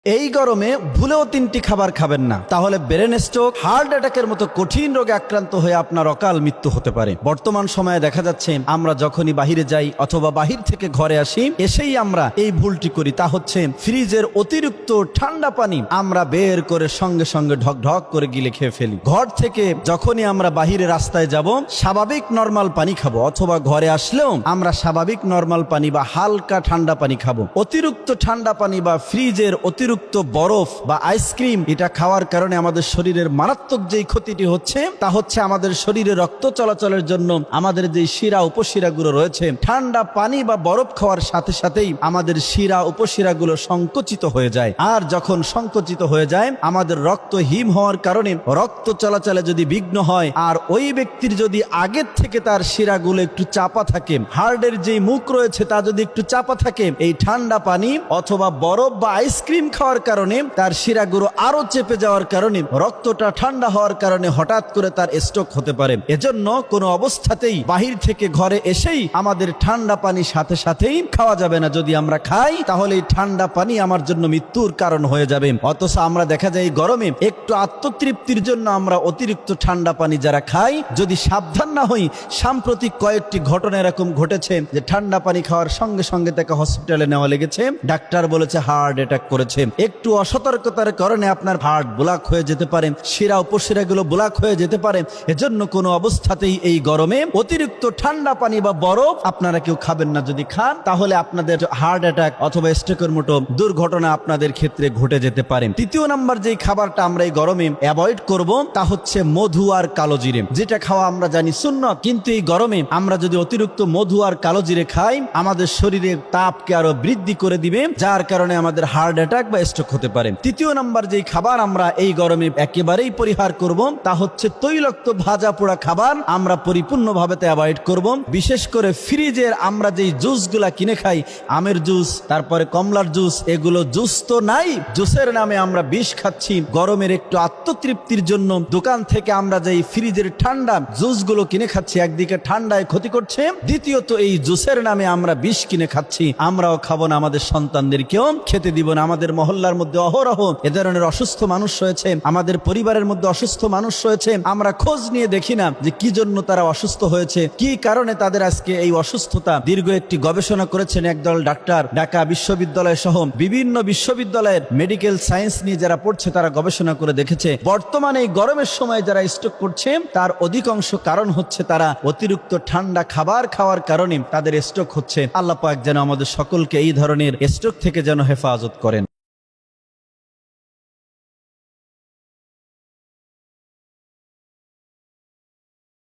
এই গরমে ভুলেও 3টি খাবার খাবেন না, তাহলে ব্রেন স্ট্রোক, হার্ট অ্যাটাকের মতো কঠিন রোগে আক্রান্ত হয়ে আপনার অকাল মৃত্যু হতে পারে। বর্তমান সময়ে দেখা যাচ্ছে আমরা যখনই বাহিরে যাই অথবা বাহির থেকে ঘরে আসি, এসেই আমরা এই ভুলটি করি, তা হচ্ছে ফ্রিজের অতিরিক্ত ঠান্ডা পানি আমরা বের করে সঙ্গে সঙ্গে ঢক ঢক করে গিলে খেয়ে ফেলি। ঘর থেকে যখনই আমরা বাহিরে রাস্তায় যাব, স্বাভাবিক নরমাল পানি খাবো, অথবা ঘরে আসলেও আমরা স্বাভাবিক নরমাল পানি বা হালকা ঠান্ডা পানি খাবো। অতিরিক্ত ঠান্ডা পানি বা ফ্রিজের অতিরিক্ত বরফ বা আইসক্রিম এটা খাওয়ার কারণে আমাদের শরীরের মারাত্মক যেই ক্ষতিটি হচ্ছে তা হচ্ছে আমাদের শরীরে রক্ত চলাচলের জন্য আমাদের যে শিরা উপশিরাগুলো রয়েছে, ঠান্ডা পানি বা বরফ খাওয়ার সাথে সাথেই আমাদের শিরা উপশিরাগুলো সংকুচিত হয়ে যায়। আর যখন সংকুচিত হয়ে যায়, আমাদের রক্ত হিম হওয়ার কারণে রক্ত চলাচলে যদি বিঘ্ন হয়, আর ওই ব্যক্তির যদি আগের থেকে তার শিরাগুলো একটু চাপা থাকে, হার্টের যে মুখ রয়েছে তা যদি একটু চাপা থাকে, এই ঠান্ডা পানি অথবা বরফ বা আইসক্রিম খাওয়ার কারণে তার শিরাগুলো আরো চেপে যাওয়ার কারণে রক্তটা ঠান্ডা হওয়ার কারণে হঠাৎ করে তার স্ট্রোক হতে পারে। এজন্য কোনো অবস্থাতেই বাহির থেকে ঘরে এসেই আমাদের ঠান্ডা পানি সাথে সাথেই খাওয়া যাবে না। যদি আমরা খাই তাহলে এই ঠান্ডা পানি আমার জন্য মৃত্যুর কারণ হয়ে যাবে। অথচ আমরা দেখা যায় গরমে একটু আত্মতৃপ্তির জন্য আমরা অতিরিক্ত ঠান্ডা পানি যারা খাই, যদি সাবধান না হই, সাম্প্রতিক কয়েকটি ঘটনা এরকম ঘটেছে যে ঠান্ডা পানি খাওয়ার সঙ্গে সঙ্গে তাকে হসপিটালে নেওয়া লেগেছে, ডাক্তার বলেছে হার্ট অ্যাটাক করেছে। একটু অসতর্কতার কারণে আপনার হার্ট ব্লক হয়ে যেতে পারে, শিরা উপশিরাগুলো ব্লক হয়ে যেতে পারে। এজন্য কোনো অবস্থাতেই এই গরমে অতিরিক্ত ঠান্ডা পানি বা বরফ আপনারা কেউ খাবেন না। যদি খান তাহলে আপনাদের হার্ট অ্যাটাক অথবা স্ট্রোকের মতো দুর্ঘটনা আপনাদের ক্ষেত্রে ঘটে যেতে পারে। তৃতীয় নাম্বার যেই খাবারটা আমরা এই গরমে অ্যাভয়েড করব তা হচ্ছে মধু আর কালো জিরে, যেটা খাওয়া আমরা জানি সুন্নত, কিন্তু এই গরমে আমরা যদি অতিরিক্ত মধু আর কালো জিরে খাই, আমাদের শরীরের তাপকে আরো বৃদ্ধি করে দিবে, যার কারণে আমাদের হার্ট অ্যাটাক বা স্ট্রোক হতে পারে। তৃতীয় নাম্বার যেই খাবার আমরা এই গরমে একেবারেই পরিহার করব তা হচ্ছে তৈলাক্ত ভাজা পোড়া খাবার আমরা পরিপূর্ণভাবে অ্যাভয়েড করব। বিশেষ করে ফ্রিজের আমরা যেই জুসগুলা কিনে খাই, আমের জুস, তারপরে কমলার জুস, এগুলো জুস তো নাই, জুসের নামে আমরা বিষ খাচ্ছি। গরমের একটু আত্মতৃপ্তির জন্য দোকান থেকে আমরা যেই ফ্রিজের ঠান্ডা জুসগুলো কিনে খাচ্ছি, একদিকে ঠান্ডায় ক্ষতি করছে, দ্বিতীয়ত এই জুসের নামে আমরা বিষ কিনে খাচ্ছি। আমরাও খাবো না, আমাদের সন্তানদেরকেও খেতে দিব না। আমাদের মহল্লার মধ্যে অহরহ এ ধরনের অসুস্থ মানুষ রয়েছে, আমাদের পরিবারের মধ্যে অসুস্থ মানুষ রয়েছে, আমরা খোঁজ নিয়ে দেখি না যে কি জন্য তারা অসুস্থ হয়েছে, কি কারণে তাদের আজকে এই অসুস্থতা। দীর্ঘ একটি গবেষণা করেছেন একদল ডাক্তার, ঢাকা বিশ্ববিদ্যালয় সহ বিভিন্ন বিশ্ববিদ্যালয়ের মেডিকেল সায়েন্স নিয়ে যারা পড়ছে তারা গবেষণা করে দেখেছে বর্তমানে এই গরমের সময় যারা স্ট্রোক করছে তার অধিকাংশ কারণ হচ্ছে তারা অতিরিক্ত ঠান্ডা খাবার খাওয়ার কারণে তাদের স্ট্রোক হচ্ছে। আল্লাহ পাক যেন আমাদের সকলকে এই ধরনের স্ট্রোক থেকে যেন হেফাজত করেন।